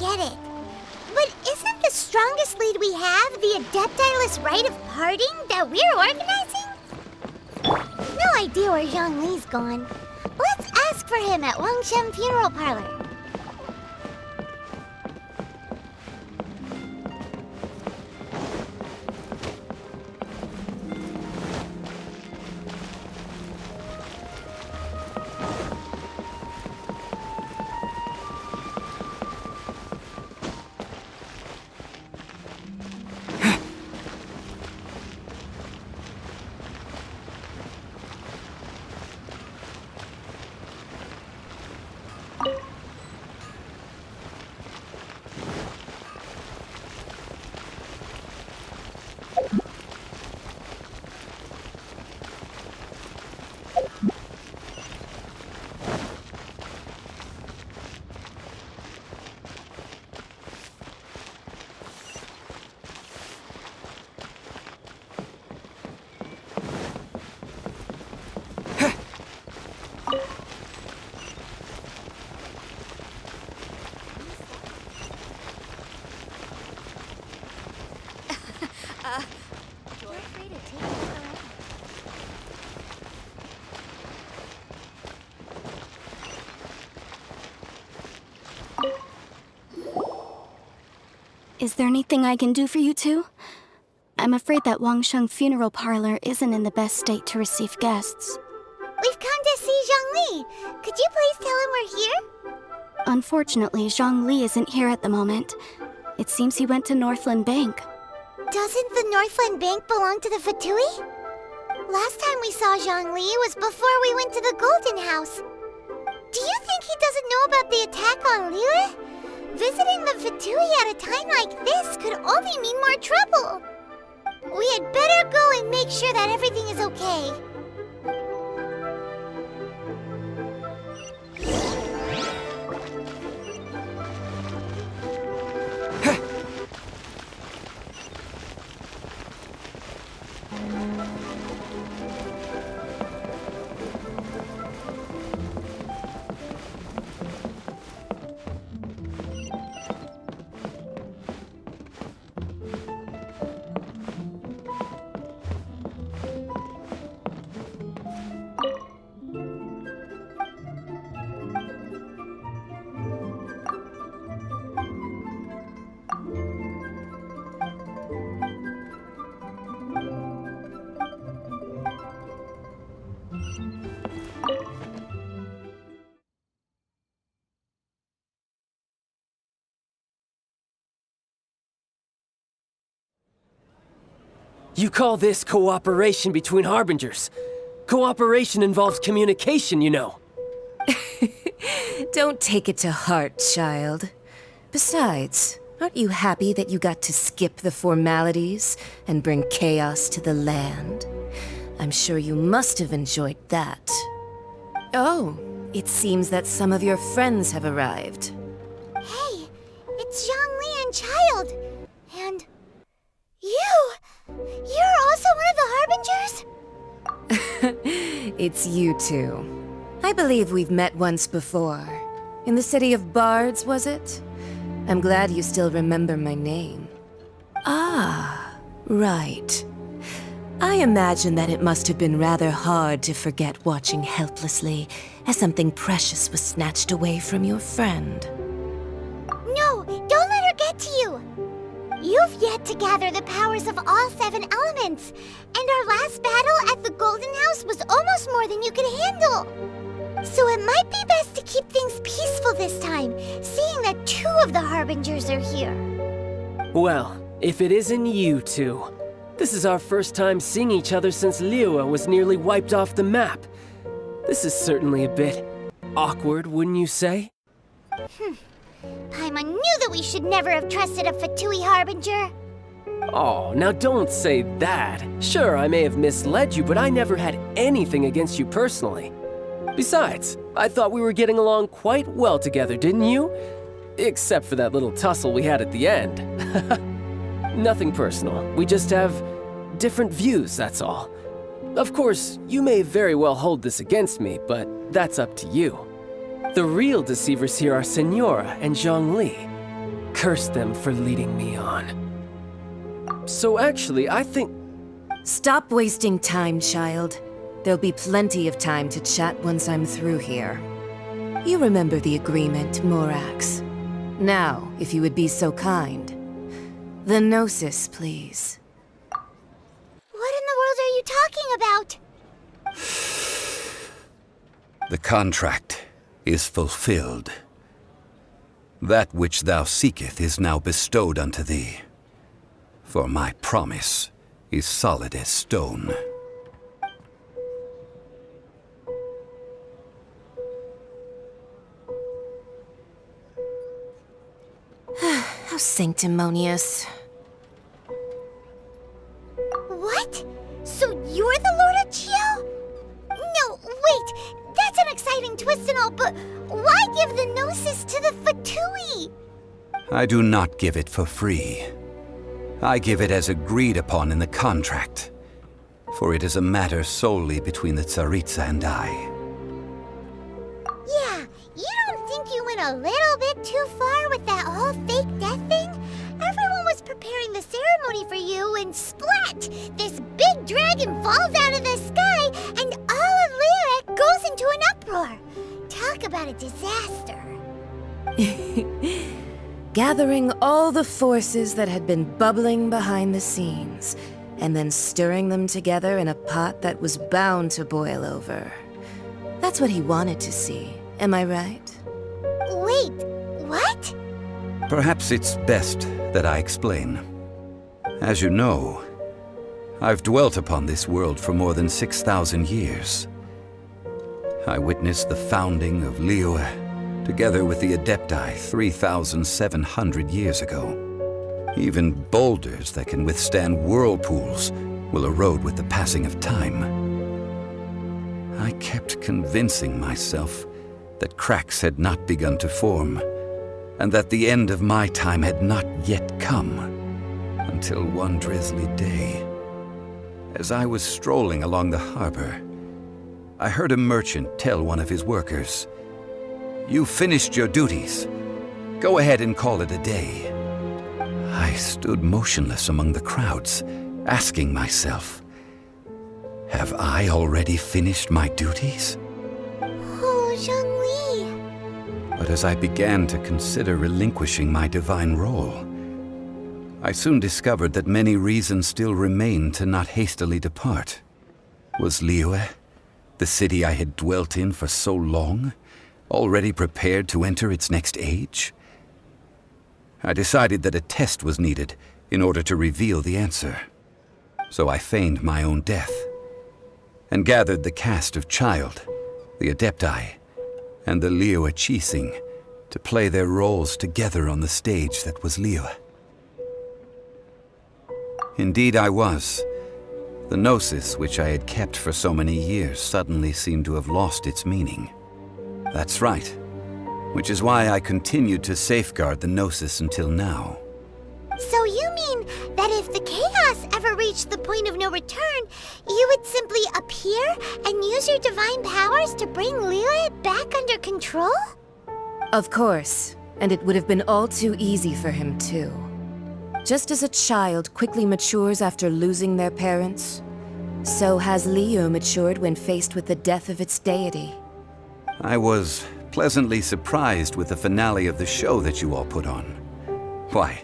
get it. But isn't the strongest lead we have the Adeptilus Rite of Parting that we're organizing? No idea where Zhongli's gone. Let's ask for him at Wangshen Funeral Parlor. Is there anything I can do for you two? I'm afraid that Wangshen Funeral Parlor isn't in the best state to receive guests. We've come to see Zhongli. Could you please tell him we're here? Unfortunately, Zhongli isn't here at the moment. It seems he went to Northland Bank. Doesn't the Northland Bank belong to the Fatui? Last time we saw Zhongli was before we went to the Golden House. Do you think he doesn't know about the attack on Liyue? Visiting the Fatui at a time like this could only mean more trouble. We had better go and make sure that everything is okay. You call this cooperation between Harbingers? Cooperation involves communication, you know. Don't take it to heart, child. Besides, aren't you happy that you got to skip the formalities and bring chaos to the land? I'm sure you must have enjoyed that. Oh, it seems that some of your friends have arrived. Hey, it's Zhongli and Child. And you! You're also one of the Harbingers? It's you two. I believe we've met once before. In the city of Bards, was it? I'm glad you still remember my name. Ah, right. I imagine that it must have been rather hard to forget watching helplessly as something precious was snatched away from your friend. No, don't let her get to you! You've yet to gather the powers of all 7 elements, and our last battle at the Golden House was almost more than you could handle. So it might be best to keep things peaceful this time, seeing that 2 of the Harbingers are here. Well, if it isn't you two. This is our first time seeing each other since Liyue was nearly wiped off the map. This is certainly a bit awkward, wouldn't you say? Paimon knew that we should never have trusted a Fatui Harbinger. Oh, now don't say that. Sure, I may have misled you, but I never had anything against you personally. Besides, I thought we were getting along quite well together, didn't you? Except for that little tussle we had at the end. Nothing personal. We just have different views, that's all. Of course, you may very well hold this against me, but that's up to you. The real deceivers here are Senora and Zhongli. Curse them for leading me on. So actually, I think... Stop wasting time, child. There'll be plenty of time to chat once I'm through here. You remember the agreement, Morax. Now, if you would be so kind. The Gnosis, please. What in the world are you talking about? The contract is fulfilled. That which thou seeketh is now bestowed unto thee. For my promise is solid as stone. How sanctimonious. What? So you're the Lord of Chio? No, wait! That's an exciting twist and all, but why give the Gnosis to the Fatui? I do not give it for free. I give it as agreed upon in the contract, for it is a matter solely between the Tsaritsa and I. Yeah, you don't think you went a little bit too far with that whole fake death thing? Everyone was preparing the ceremony for you, and splat! This big dragon falls out of the sky, and all of Lyric goes into an uproar. Talk about a disaster. Gathering all the forces that had been bubbling behind the scenes, and then stirring them together in a pot that was bound to boil over. That's what he wanted to see, am I right? Wait, what? Perhaps it's best that I explain. As you know, I've dwelt upon this world for more than 6,000 years. I witnessed the founding of Liyue, together with the Adepti 3,700 years ago. Even boulders that can withstand whirlpools will erode with the passing of time. I kept convincing myself that cracks had not begun to form, and that the end of my time had not yet come, until one drizzly day, as I was strolling along the harbor, I heard a merchant tell one of his workers, "You've finished your duties. Go ahead and call it a day." I stood motionless among the crowds, asking myself, have I already finished my duties? Oh, Zhongli. But as I began to consider relinquishing my divine role, I soon discovered that many reasons still remained to not hastily depart. Was Liyue, the city I had dwelt in for so long, already prepared to enter its next age? I decided that a test was needed in order to reveal the answer. So I feigned my own death, and gathered the cast of Child, the Adepti, and the Liyue Chising to play their roles together on the stage that was Liyue. Indeed I was. The Gnosis, which I had kept for so many years, suddenly seemed to have lost its meaning. That's right, which is why I continued to safeguard the Gnosis until now. So you mean that if the chaos ever reached the point of no return, you would simply appear and use your divine powers to bring Liyue back under control? Of course, and it would have been all too easy for him too. Just as a child quickly matures after losing their parents, so has Liyue matured when faced with the death of its deity. I was pleasantly surprised with the finale of the show that you all put on. Why,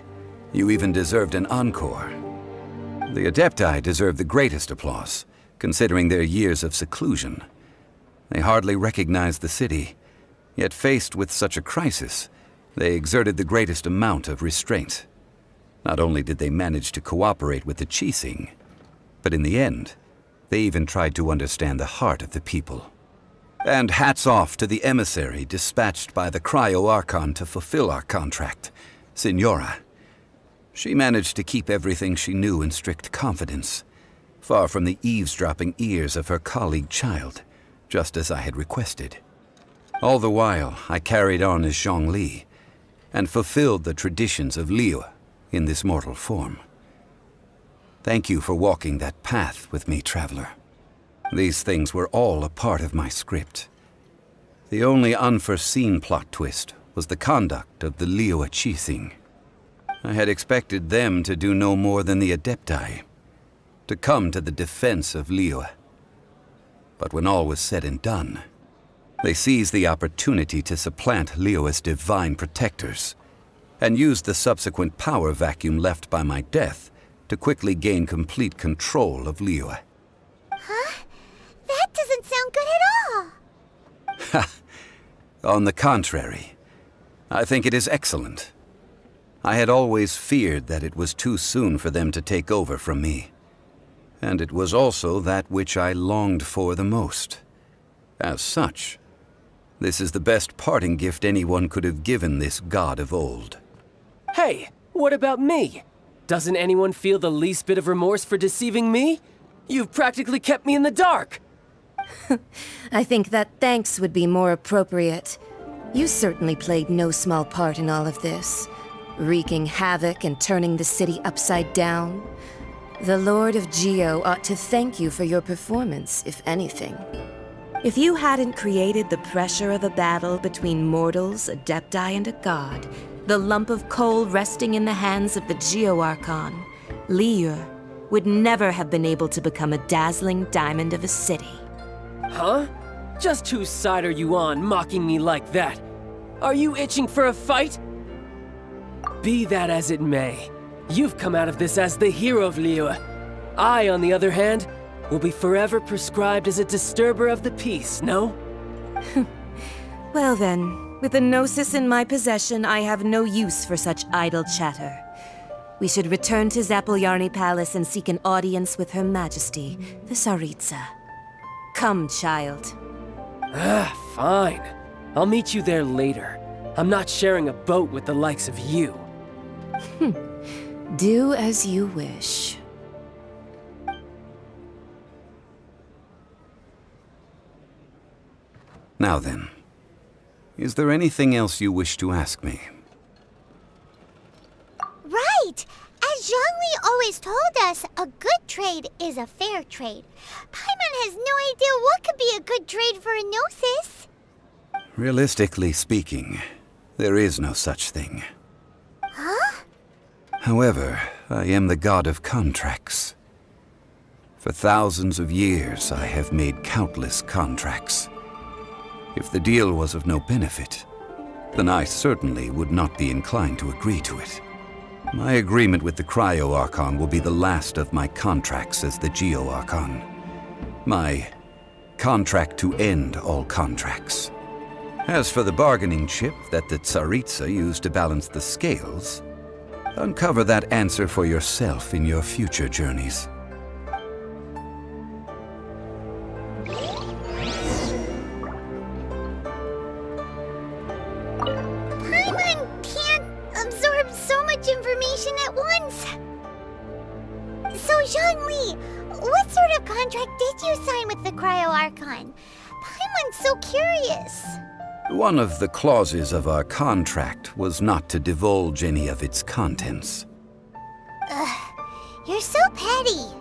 you even deserved an encore. The Adepti deserve the greatest applause, considering their years of seclusion. They hardly recognized the city, yet faced with such a crisis, they exerted the greatest amount of restraint. Not only did they manage to cooperate with the Chising, but in the end, they even tried to understand the heart of the people. And hats off to the emissary dispatched by the Cryo-Archon to fulfill our contract, Signora. She managed to keep everything she knew in strict confidence, far from the eavesdropping ears of her colleague Child, just as I had requested. All the while, I carried on as Zhongli, and fulfilled the traditions of Liyue in this mortal form. Thank you for walking that path with me, Traveler. These things were all a part of my script. The only unforeseen plot twist was the conduct of the Liyue Chising. I had expected them to do no more than the Adepti, to come to the defense of Liyue. But when all was said and done, they seized the opportunity to supplant Liyue's divine protectors, and used the subsequent power vacuum left by my death to quickly gain complete control of Liyue. Huh? That doesn't sound good at all! Ha! On the contrary, I think it is excellent. I had always feared that it was too soon for them to take over from me. And it was also that which I longed for the most. As such, this is the best parting gift anyone could have given this god of old. Hey, what about me? Doesn't anyone feel the least bit of remorse for deceiving me? You've practically kept me in the dark! I think that thanks would be more appropriate. You certainly played no small part in all of this, wreaking havoc and turning the city upside down. The Lord of Geo ought to thank you for your performance, if anything. If you hadn't created the pressure of a battle between mortals, Adepti, and a god, the lump of coal resting in the hands of the Geo Archon, Liyue, would never have been able to become a dazzling diamond of a city. Huh? Just whose side are you on, mocking me like that? Are you itching for a fight? Be that as it may, you've come out of this as the hero of Liyue. I, on the other hand, will be forever prescribed as a disturber of the peace, no? Well then, with the Gnosis in my possession, I have no use for such idle chatter. We should return to Zapoljarny Palace and seek an audience with Her Majesty, the Tsaritsa. Come, child. Fine. I'll meet you there later. I'm not sharing a boat with the likes of you. Do as you wish. Now then, is there anything else you wish to ask me? Right! As Zhongli always told us, a good trade is a fair trade. Paimon has no idea what could be a good trade for a Gnosis. Realistically speaking, there is no such thing. Huh? However, I am the god of contracts. For thousands of years, I have made countless contracts. If the deal was of no benefit, then I certainly would not be inclined to agree to it. My agreement with the Cryo Archon will be the last of my contracts as the Geo Archon. My contract to end all contracts. As for the bargaining chip that the Tsaritsa used to balance the scales, uncover that answer for yourself in your future journeys. Paimon can't absorb so much information at once. So, Zhongli, what sort of contract did you sign with the Cryo Archon? Paimon's so curious. One of the clauses of our contract was not to divulge any of its contents. You're so petty.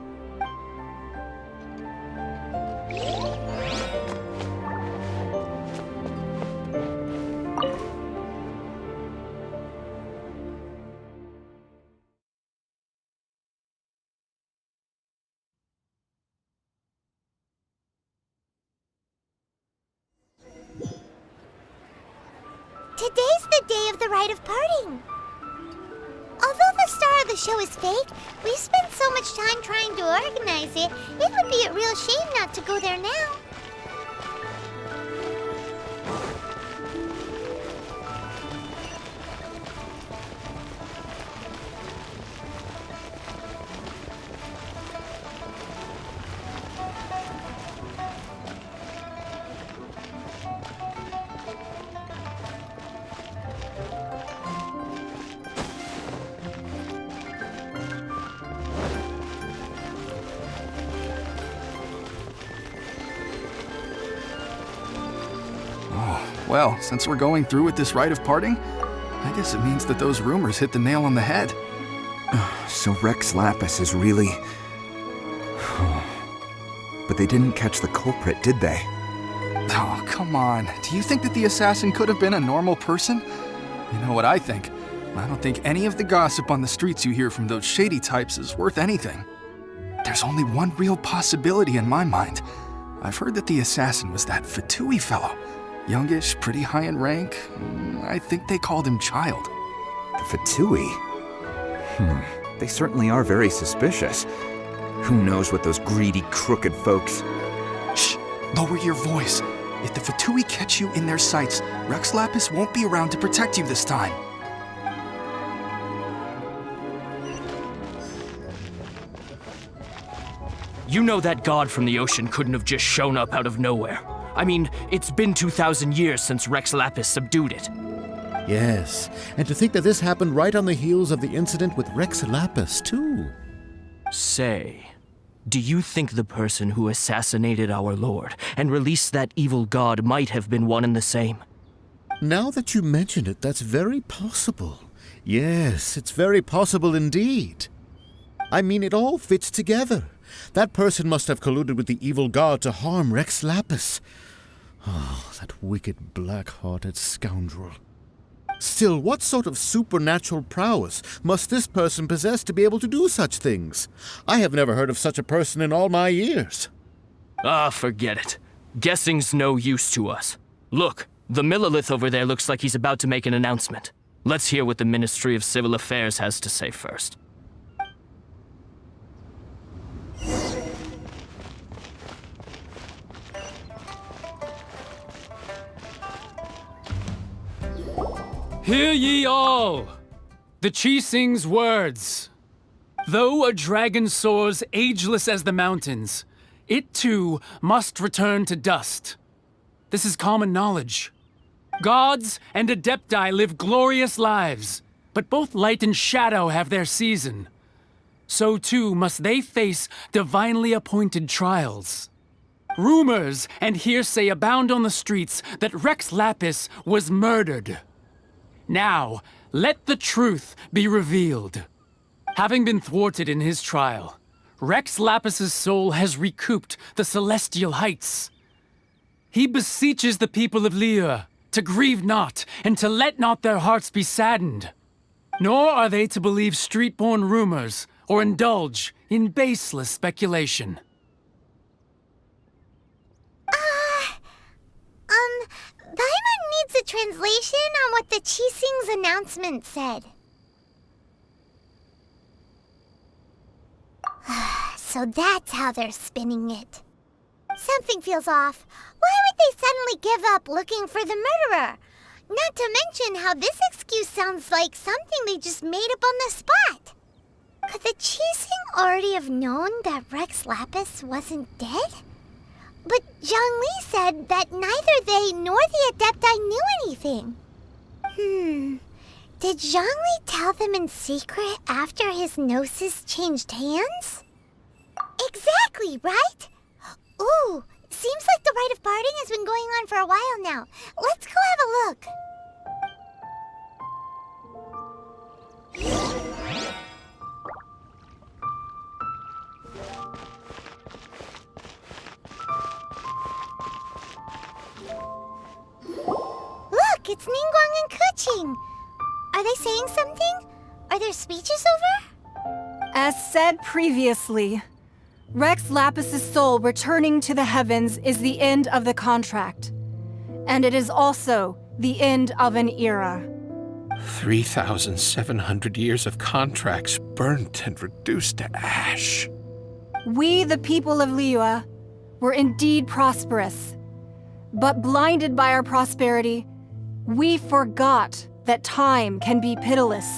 Today's the day of the rite of parting. Although the star of the show is fake, we've spent so much time trying to organize it, it would be a real shame not to go there now. Well, since we're going through with this rite of parting, I guess it means that those rumors hit the nail on the head. So Rex Lapis is really... But they didn't catch the culprit, did they? Oh, come on. Do you think that the assassin could have been a normal person? You know what I think? I don't think any of the gossip on the streets you hear from those shady types is worth anything. There's only one real possibility in my mind. I've heard that the assassin was that Fatui fellow. Youngish, pretty high in rank. I think they called him Child. The Fatui? They certainly are very suspicious. Who knows what those greedy, crooked folks... Shh! Lower your voice. If the Fatui catch you in their sights, Rex Lapis won't be around to protect you this time. You know that god from the ocean couldn't have just shown up out of nowhere. I mean, it's been 2,000 years since Rex Lapis subdued it. Yes, and to think that this happened right on the heels of the incident with Rex Lapis, too. Say, do you think the person who assassinated our lord and released that evil god might have been one and the same? Now that you mention it, that's very possible. Yes, it's very possible indeed. I mean, it all fits together. That person must have colluded with the evil god to harm Rex Lapis. Oh, that wicked, black-hearted scoundrel. Still, what sort of supernatural prowess must this person possess to be able to do such things? I have never heard of such a person in all my years. Ah, forget it. Guessing's no use to us. Look, the Millilith over there looks like he's about to make an announcement. Let's hear what the Ministry of Civil Affairs has to say first. Hear ye all! The Qixing's words. Though a dragon soars ageless as the mountains, it too must return to dust. This is common knowledge. Gods and Adepti live glorious lives, but both light and shadow have their season. So too must they face divinely appointed trials. Rumors and hearsay abound on the streets that Rex Lapis was murdered. Now, let the truth be revealed. Having been thwarted in his trial, Rex Lapis's soul has recouped the celestial heights. He beseeches the people of Liyue to grieve not and to let not their hearts be saddened. Nor are they to believe street-born rumors or indulge in baseless speculation. Paimon needs a translation on what the Qixing's announcement said. So that's how they're spinning it. Something feels off. Why would they suddenly give up looking for the murderer? Not to mention how this excuse sounds like something they just made up on the spot. Could the Qixing already have known that Rex Lapis wasn't dead? But Zhongli said that neither they nor the Adepti knew anything. Did Zhongli tell them in secret after his gnosis changed hands? Exactly, right? Ooh, seems like the rite of parting has been going on for a while now. Let's go have a look. Look, it's Ningguang and Keqing. Are they saying something? Are their speeches over? As said previously, Rex Lapis's soul returning to the heavens is the end of the contract. And it is also the end of an era. 3,700 years of contracts burnt and reduced to ash. We, the people of Liyue, were indeed prosperous. But blinded by our prosperity, we forgot that time can be pitiless.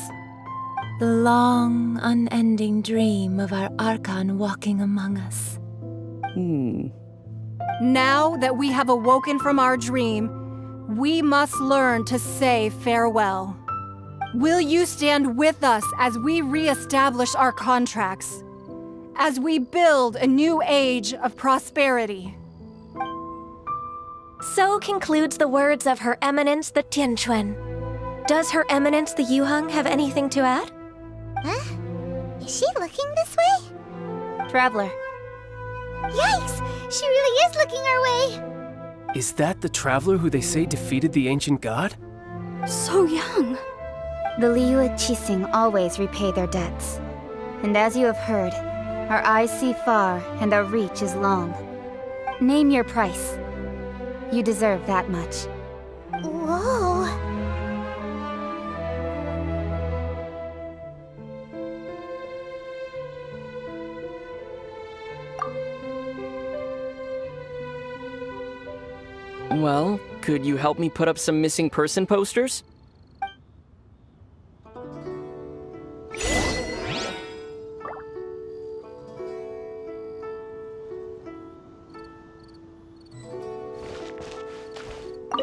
The long, unending dream of our Archon walking among us. Now that we have awoken from our dream, we must learn to say farewell. Will you stand with us as we re-establish our contracts? As we build a new age of prosperity? So concludes the words of Her Eminence the Tianquan. Does Her Eminence the Yuheng have anything to add? Huh? Is she looking this way? Traveler. Yikes! She really is looking our way! Is that the traveler who they say defeated the ancient god? So young. The Liyue Qixing always repay their debts. And as you have heard, our eyes see far and our reach is long. Name your price. You deserve that much. Whoa. Well, could you help me put up some missing person posters?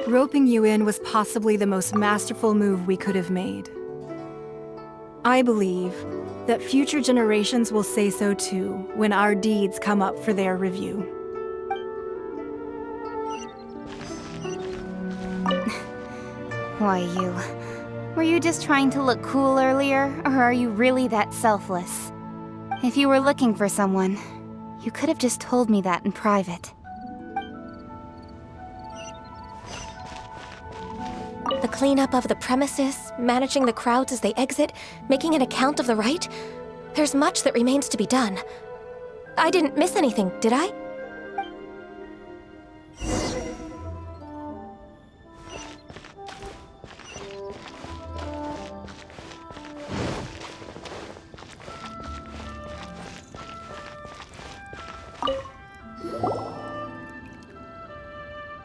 Roping you in was possibly the most masterful move we could have made. I believe that future generations will say so too when our deeds come up for their review. Why, were you just trying to look cool earlier, or are you really that selfless? If you were looking for someone, you could have just told me that in private. The cleanup of the premises, managing the crowds as they exit, making an account of the rite. There's much that remains to be done. I didn't miss anything, did I?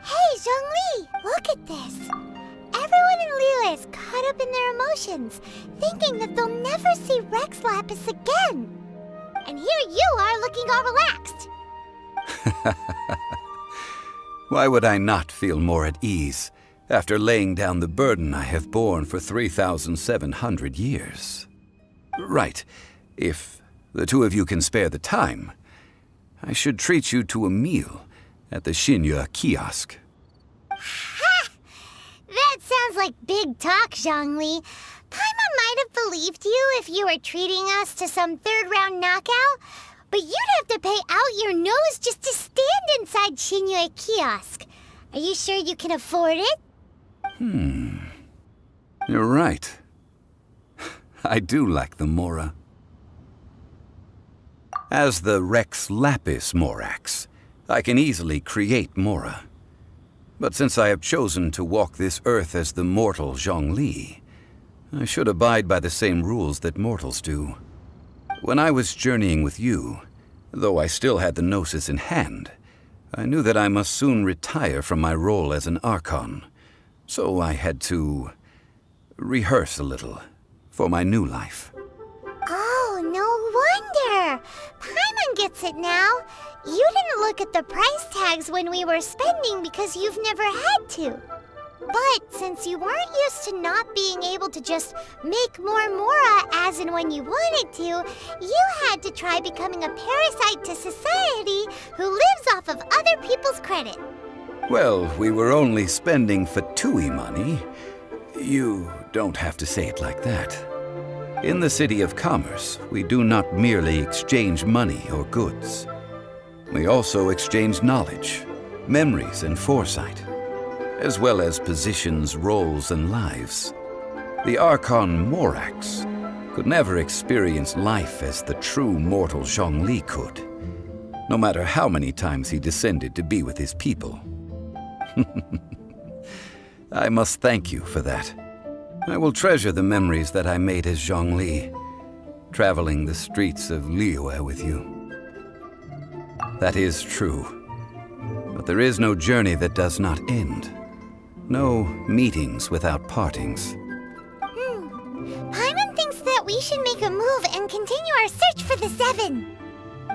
Hey, Zhongli! Look at this! Everyone in Liyue is caught up in their emotions, thinking that they'll never see Rex Lapis again. And here you are looking all relaxed. Why would I not feel more at ease after laying down the burden I have borne for 3,700 years? Right. If the two of you can spare the time, I should treat you to a meal at the Xinyue kiosk. That sounds like big talk, Zhongli. Paimon might have believed you if you were treating us to some third-round knockout, but you'd have to pay out your nose just to stand inside Xinyue kiosk. Are you sure you can afford it? You're right. I do like the Mora. As the Rex Lapis Morax, I can easily create Mora. But since I have chosen to walk this earth as the mortal Zhongli, I should abide by the same rules that mortals do. When I was journeying with you, though I still had the Gnosis in hand, I knew that I must soon retire from my role as an Archon, so I had to rehearse a little for my new life. Oh, no wonder! Paimon gets it now. You didn't look at the price tags when we were spending because you've never had to. But since you weren't used to not being able to just make more Mora as and when you wanted to, you had to try becoming a parasite to society who lives off of other people's credit. Well, we were only spending Fatui money. You don't have to say it like that. In the City of Commerce, we do not merely exchange money or goods. We also exchange knowledge, memories, and foresight, as well as positions, roles, and lives. The Archon Morax could never experience life as the true mortal Zhongli could, no matter how many times he descended to be with his people. I must thank you for that. I will treasure the memories that I made as Zhongli, traveling the streets of Liyue with you. That is true, but there is no journey that does not end. No meetings without partings. Paimon thinks that we should make a move and continue our search for the Seven.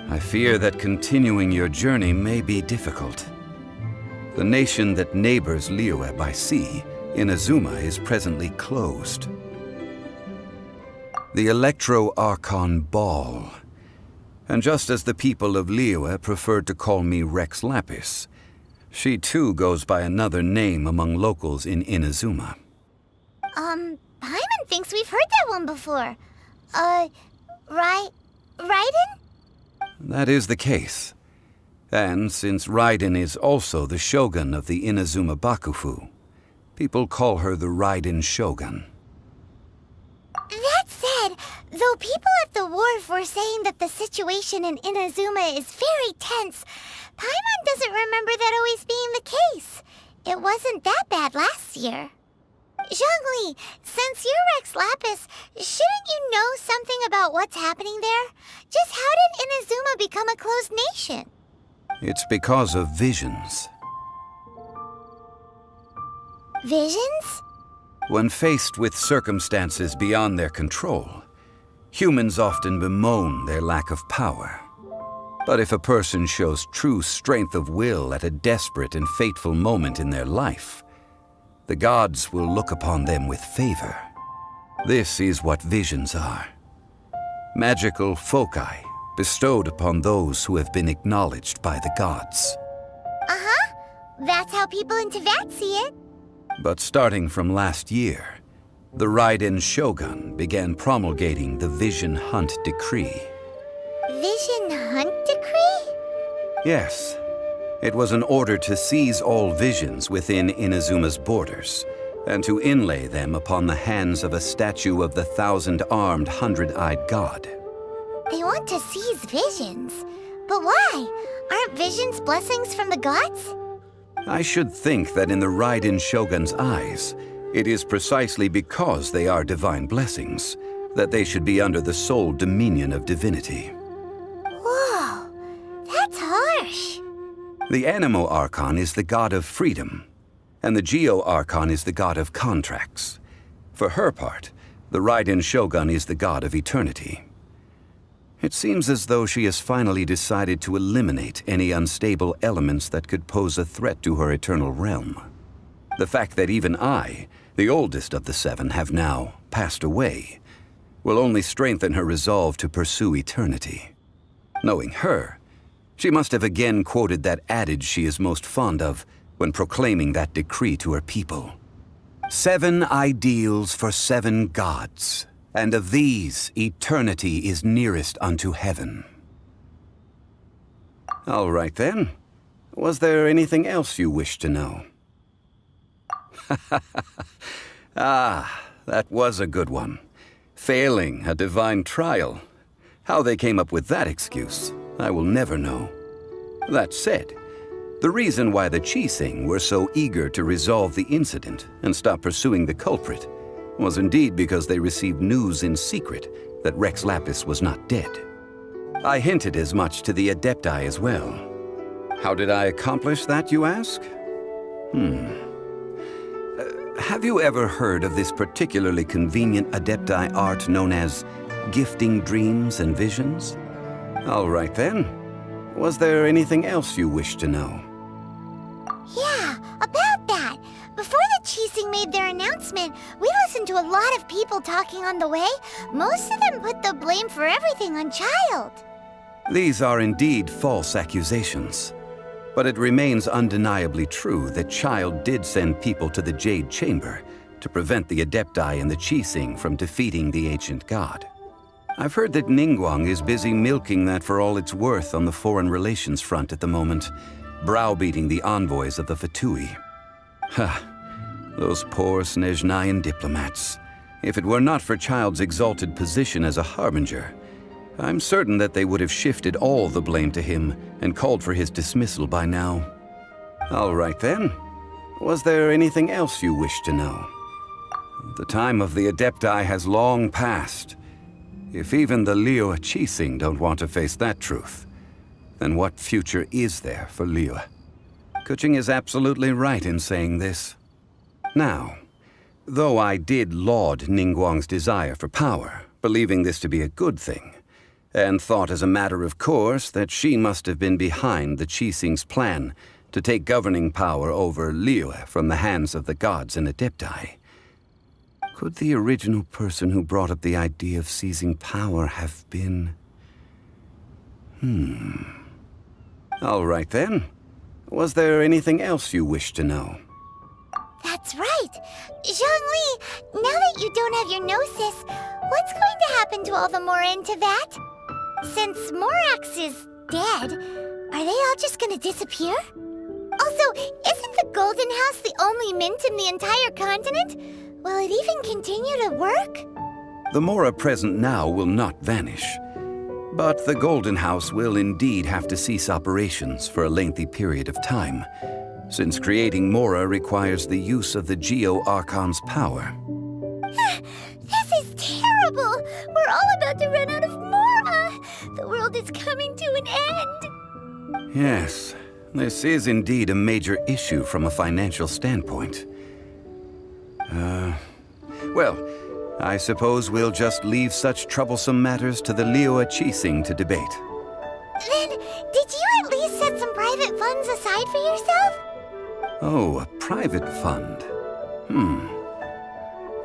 I fear that continuing your journey may be difficult. The nation that neighbors Liyue by sea, Inazuma, is presently closed. The Electro-Archon Ball. And just as the people of Liyue preferred to call me Rex Lapis, she too goes by another name among locals in Inazuma. Paimon thinks we've heard that one before. Raiden? That is the case. And since Raiden is also the shogun of the Inazuma Bakufu, people call her the Raiden Shogun. Though people at the wharf were saying that the situation in Inazuma is very tense, Paimon doesn't remember that always being the case. It wasn't that bad last year. Zhongli, since you're Rex Lapis, shouldn't you know something about what's happening there? Just how did Inazuma become a closed nation? It's because of visions. Visions? When faced with circumstances beyond their control, humans often bemoan their lack of power. But if a person shows true strength of will at a desperate and fateful moment in their life, the gods will look upon them with favor. This is what visions are. Magical foci bestowed upon those who have been acknowledged by the gods. Uh-huh. That's how people in Teyvat see it. But starting from last year, the Raiden Shogun began promulgating the Vision Hunt Decree. Vision Hunt Decree? Yes. It was an order to seize all visions within Inazuma's borders, and to inlay them upon the hands of a statue of the 1,000-armed, 100-eyed god. They want to seize visions. But why? Aren't visions blessings from the gods? I should think that in the Raiden Shogun's eyes, it is precisely because they are divine blessings that they should be under the sole dominion of divinity. Whoa, that's harsh. The Animo Archon is the god of freedom, and the Geo Archon is the god of contracts. For her part, the Raiden Shogun is the god of eternity. It seems as though she has finally decided to eliminate any unstable elements that could pose a threat to her eternal realm. The fact that even I, the oldest of the seven, have now passed away, will only strengthen her resolve to pursue eternity. Knowing her, she must have again quoted that adage she is most fond of when proclaiming that decree to her people. 7 ideals for 7 gods, and of these, eternity is nearest unto heaven. All right then. Was there anything else you wished to know? Ah, that was a good one. Failing a divine trial. How they came up with that excuse, I will never know. That said, the reason why the Qixing were so eager to resolve the incident and stop pursuing the culprit was indeed because they received news in secret that Rex Lapis was not dead. I hinted as much to the Adepti as well. How did I accomplish that, you ask? Have you ever heard of this particularly convenient Adepti art known as gifting dreams and visions? All right then. Was there anything else you wished to know? Yeah, about that. Before the Qixing made their announcement, we listened to a lot of people talking on the way. Most of them put the blame for everything on Child. These are indeed false accusations. But it remains undeniably true that Child did send people to the Jade Chamber to prevent the Adepti and the Qixing from defeating the ancient god. I've heard that Ningguang is busy milking that for all it's worth on the foreign relations front at the moment, browbeating the envoys of the Fatui. Those poor Snezhnayan diplomats. If it were not for Child's exalted position as a harbinger, I'm certain that they would have shifted all the blame to him and called for his dismissal by now. All right then. Was there anything else you wish to know? The time of the Adepti has long passed. If even the Liyue Qixing don't want to face that truth, then what future is there for Liyue? Kuching is absolutely right in saying this. Now, though I did laud Ningguang's desire for power, believing this to be a good thing, and thought as a matter of course that she must have been behind the Qixing's plan to take governing power over Liyue from the hands of the gods and Adepti. Could the original person who brought up the idea of seizing power have been... All right then. Was there anything else you wish to know? That's right. Zhongli, now that you don't have your gnosis, what's going to happen to all the Mora in Teyvat? Since Morax is dead, are they all just gonna disappear? Also, isn't the Golden House the only mint in the entire continent? Will it even continue to work? The Mora present now will not vanish. But the Golden House will indeed have to cease operations for a lengthy period of time, since creating Mora requires the use of the Geo-Archon's power. This is terrible! We're all about to run out of Mora! The world is coming to an end! Yes, this is indeed a major issue from a financial standpoint. Well, I suppose we'll just leave such troublesome matters to the Liyue Qixing to debate. Then, did you at least set some private funds aside for yourself? Oh, a private fund.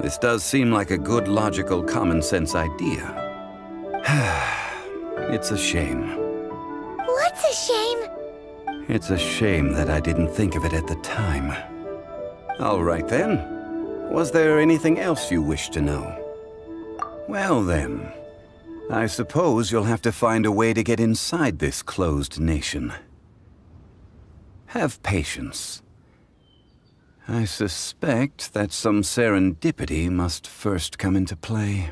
This does seem like a good, logical, common-sense idea. It's a shame. What's a shame? It's a shame that I didn't think of it at the time. All right, then. Was there anything else you wish to know? Well, then. I suppose you'll have to find a way to get inside this closed nation. Have patience. I suspect that some serendipity must first come into play.